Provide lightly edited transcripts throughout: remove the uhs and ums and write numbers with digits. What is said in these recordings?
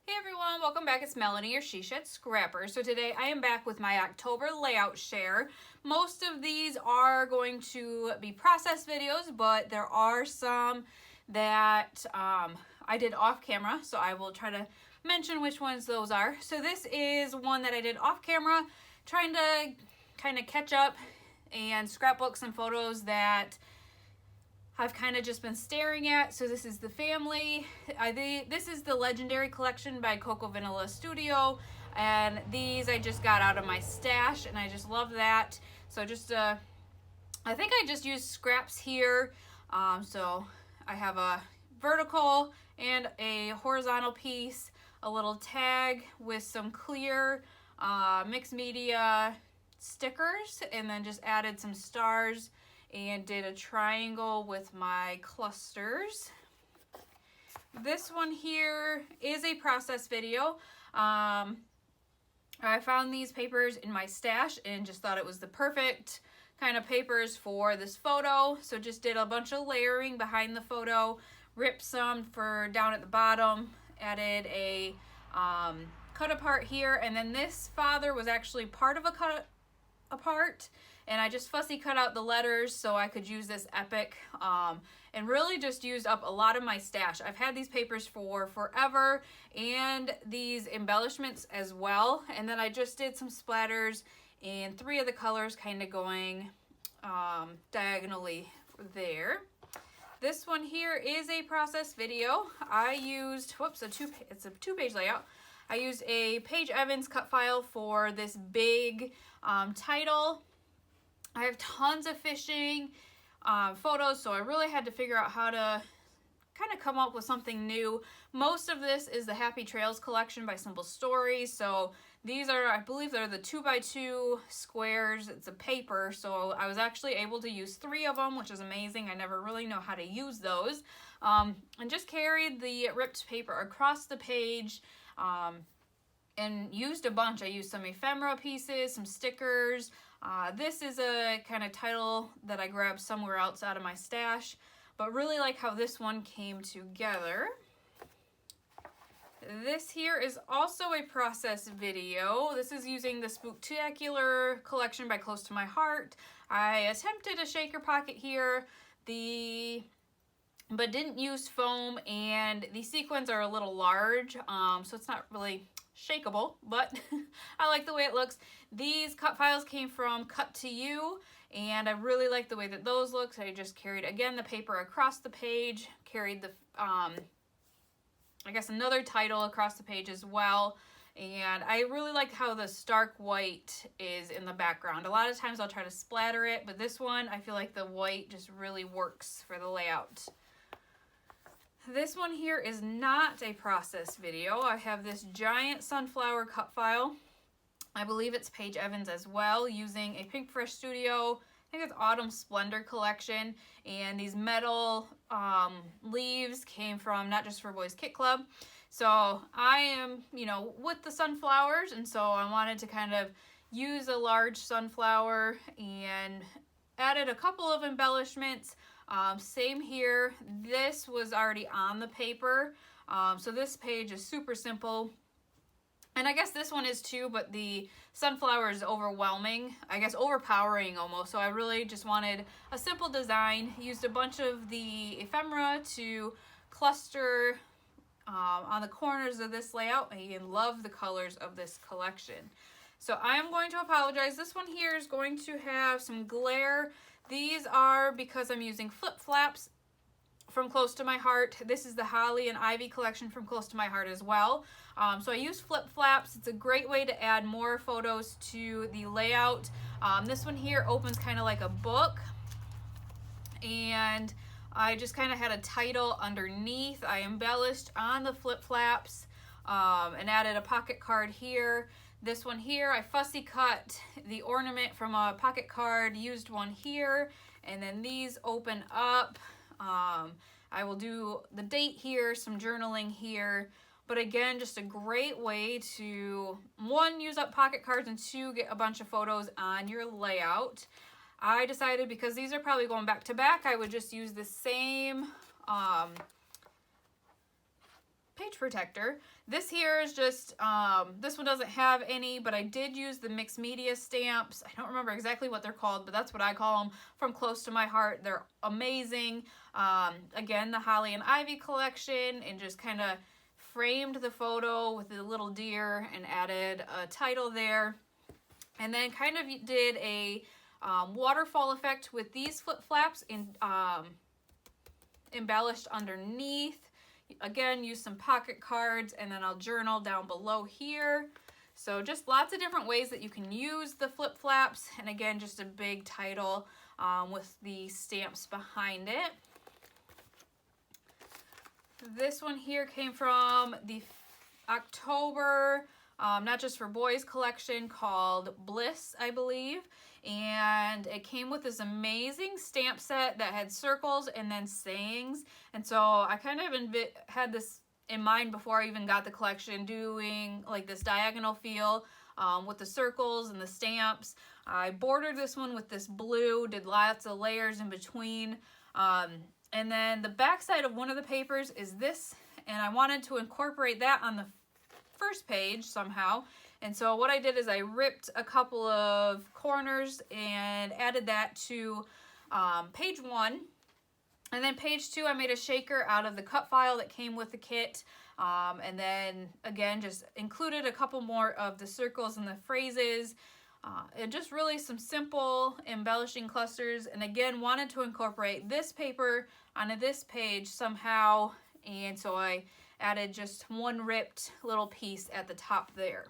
Hey everyone, welcome back. It's Melanie, your She Shed Scrapper. So today I am back with my October layout share. Most of these are going to be process videos, but there are some that I did off camera, so I will try to mention which ones those are. So this is one that I did off camera, trying to kind of catch up and scrapbook some photos that I've kind of just been staring at. So this is the family. This is the Legendary Collection by Coco Vanilla Studio, and these I just got out of my stash, and I just love that. So just I think I just used scraps here. So I have a vertical and a horizontal piece, a little tag with some clear mixed media stickers, and then just added some stars and did a triangle with my clusters. This one here is a process video. I found these papers in my stash and just thought it was the perfect kind of papers for this photo. So just did a bunch of layering behind the photo, ripped some for down at the bottom, added a cut apart here, and then this father was actually part of a cut apart, and I just fussy cut out the letters so I could use this epic, and really just used up a lot of my stash. I've had these papers for forever, and these embellishments as well, and then I just did some splatters in 3 of the colors kind of going diagonally there. This one here is a process video. I used, it's a 2-page layout. I used a Paige Evans cut file for this big title. I have tons of fishing photos, so I really had to figure out how to kind of come up with something new. Most of this is the Happy Trails collection by Simple Stories. So these are, I believe they're the 2x2 squares. It's a paper, so I was actually able to use 3 of them, which is amazing. I never really know how to use those. And just carried the ripped paper across the page, and used a bunch. I used some ephemera pieces, some stickers. This is a kind of title that I grabbed somewhere else out of my stash, but really like how this one came together. This here is also a process video. This is using the Spooktacular collection by Close to My Heart. I attempted a shaker pocket here, but didn't use foam, and the sequins are a little large, so it's not really shakeable, but I like the way it looks. These cut files came from Cut to You, and I really like the way that those look. So I just carried, again, the paper across the page, carried the, I guess another title across the page as well. And I really like how the stark white is in the background. A lot of times I'll try to splatter it, but this one, I feel like the white just really works for the layout. This one here is not a process video. I have this giant sunflower cut file. I believe it's Paige Evans as well, using a Pink Fresh Studio, I think it's Autumn Splendor collection, and these metal leaves came from Not Just for Boys Kit Club. So I am, with the sunflowers, and so I wanted to kind of use a large sunflower and added a couple of embellishments. Same here. This was already on the paper, so this page is super simple. And I guess this one is too, but the sunflower is overwhelming, I guess overpowering almost. So I really just wanted a simple design. Used a bunch of the ephemera to cluster on the corners of this layout. I love the colors of this collection. So I am going to apologize. This one here is going to have some glare. These are because I'm using flip flaps from Close to My Heart. This is the Holly and Ivy collection from Close to My Heart as well. So I use flip flaps. It's a great way to add more photos to the layout. This one here opens kind of like a book, and I just kind of had a title underneath. I embellished on the flip flaps and added a pocket card here. This one here, I fussy cut the ornament from a pocket card, used one here, and then these open up. I will do the date here, some journaling here, but again, just a great way to, 1, use up pocket cards, and 2, get a bunch of photos on your layout. I decided because these are probably going back to back, I would just use the same page protector. This here is just, this one doesn't have any, but I did use the mixed media stamps. I don't remember exactly what they're called, but that's what I call them, from Close to My Heart. They're amazing. Again, the Holly and Ivy collection, and just kind of framed the photo with a little deer and added a title there. And then kind of did a waterfall effect with these flip flaps and embellished underneath. Again, use some pocket cards, and then I'll journal down below here. So just lots of different ways that you can use the flip flaps, and again, just a big title with the stamps behind it. This one here came from the October Not Just for Boys collection called Bliss, I believe. And it came with this amazing stamp set that had circles and then sayings. And so I kind of had this in mind before I even got the collection, doing like this diagonal feel with the circles and the stamps. I bordered this one with this blue, did lots of layers in between. And then the back side of one of the papers is this, and I wanted to incorporate that on the first page somehow. And so what I did is I ripped a couple of corners and added that to page 1. And then page 2, I made a shaker out of the cut file that came with the kit. And then again, just included a couple more of the circles and the phrases. And just really some simple embellishing clusters. And again, wanted to incorporate this paper onto this page somehow. And so I added just one ripped little piece at the top there.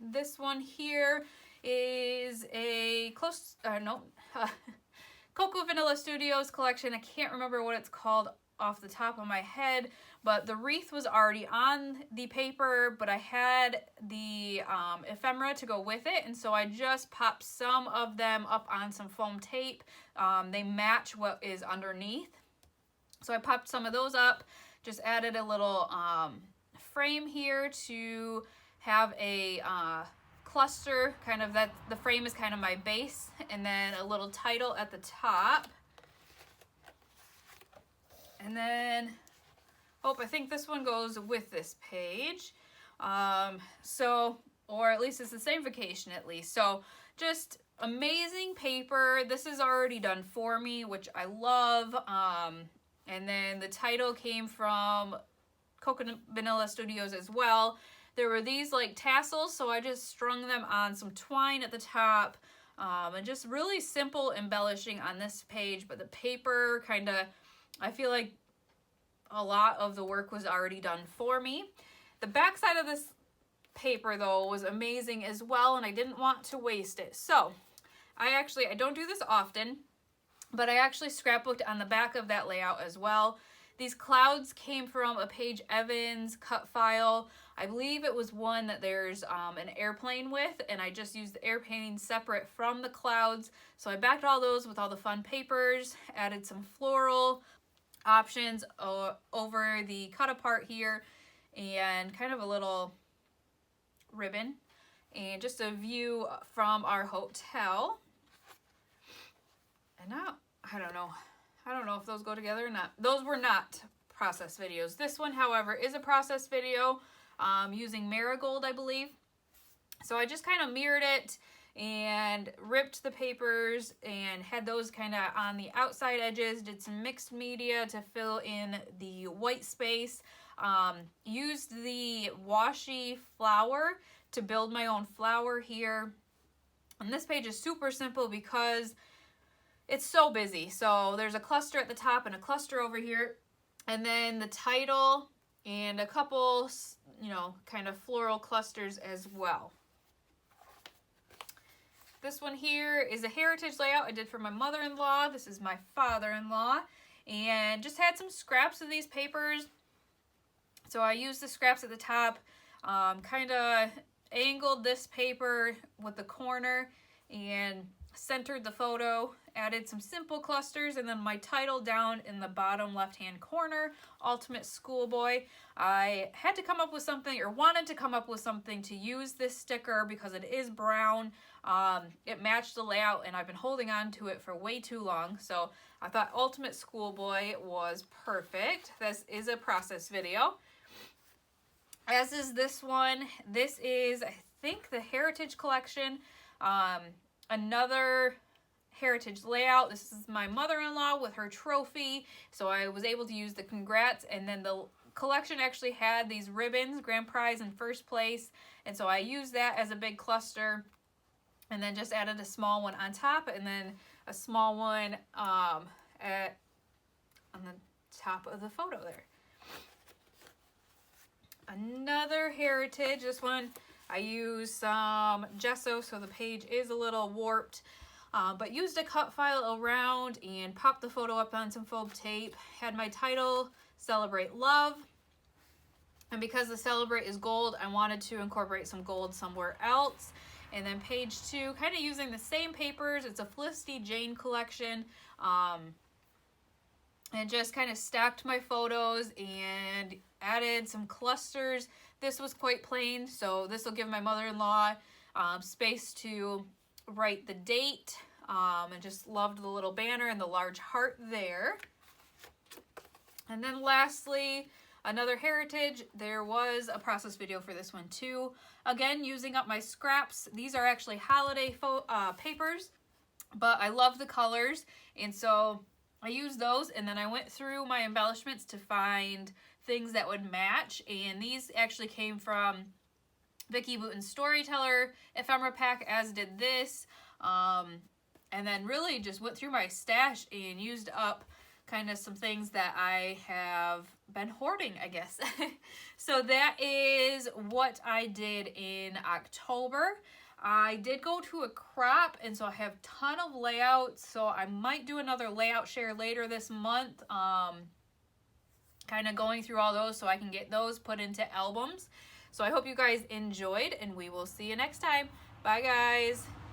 This one here is a Cocoa Vanilla Studios collection. I can't remember what it's called off the top of my head, but the wreath was already on the paper, but I had the ephemera to go with it, and so I just popped some of them up on some foam tape. They match what is underneath, so I popped some of those up, just added a little frame here to have a cluster, kind of, that the frame is kind of my base, and then a little title at the top. And then, I think this one goes with this page. Or at least it's the same vacation at least. So just amazing paper. This is already done for me, which I love. And then the title came from Cocoa Vanilla Studios as well. There were these like tassels, so I just strung them on some twine at the top. And just really simple embellishing on this page, but the paper kind of, I feel like a lot of the work was already done for me. The back side of this paper though was amazing as well, and I didn't want to waste it. So I don't do this often, but I actually scrapbooked on the back of that layout as well. These clouds came from a Paige Evans cut file. I believe it was one that there's an airplane with, and I just used the airplane separate from the clouds. So I backed all those with all the fun papers, added some floral options over the cut apart here, and kind of a little ribbon, and just a view from our hotel. And now, I don't know if those go together or not. Those were not process videos. This one, however, is a process video using Marigold, I believe. So I just kind of mirrored it and ripped the papers and had those kind of on the outside edges, did some mixed media to fill in the white space, used the washi flower to build my own flower here. And this page is super simple because it's so busy. So there's a cluster at the top and a cluster over here, and then the title and a couple, kind of floral clusters as well. This one here is a heritage layout I did for my mother-in-law. This is my father-in-law, and just had some scraps of these papers. So I used the scraps at the top, kind of angled this paper with the corner, and centered the photo, added some simple clusters, and then my title down in the bottom left-hand corner, Ultimate Schoolboy. I had to come up with something, or wanted to come up with something to use this sticker because it is brown. It matched the layout, and I've been holding on to it for way too long, so I thought Ultimate Schoolboy was perfect. This is a process video, as is this one. This is, I think, the Heritage Collection. Another Heritage layout. This is my mother-in-law with her trophy, so I was able to use the congrats, and then the collection actually had these ribbons, grand prize and first place, and so I used that as a big cluster, and then just added a small one on top, and then a small one on the top of the photo there. Another Heritage, this one I used some gesso, so the page is a little warped, but used a cut file around and popped the photo up on some foam tape. Had my title, Celebrate Love, and because the Celebrate is gold, I wanted to incorporate some gold somewhere else. And then page 2, kind of using the same papers. It's a Felicity Jane collection, and just kind of stacked my photos and added some clusters. This was quite plain, so this will give my mother-in-law space to write the date, and just loved the little banner and the large heart there. And then lastly, another Heritage. There was a process video for this one too. Again, using up my scraps. These are actually holiday papers, but I love the colors, and so I used those, and then I went through my embellishments to find things that would match, and these actually came from Vicki Wooten's Storyteller ephemera pack, as did this, and then really just went through my stash and used up kind of some things that I have been hoarding, I guess. So that is what I did in October. I did go to a crop, and so I have a ton of layouts, so I might do another layout share later this month, kind of going through all those so I can get those put into albums. So I hope you guys enjoyed, and we will see you next time. Bye, guys.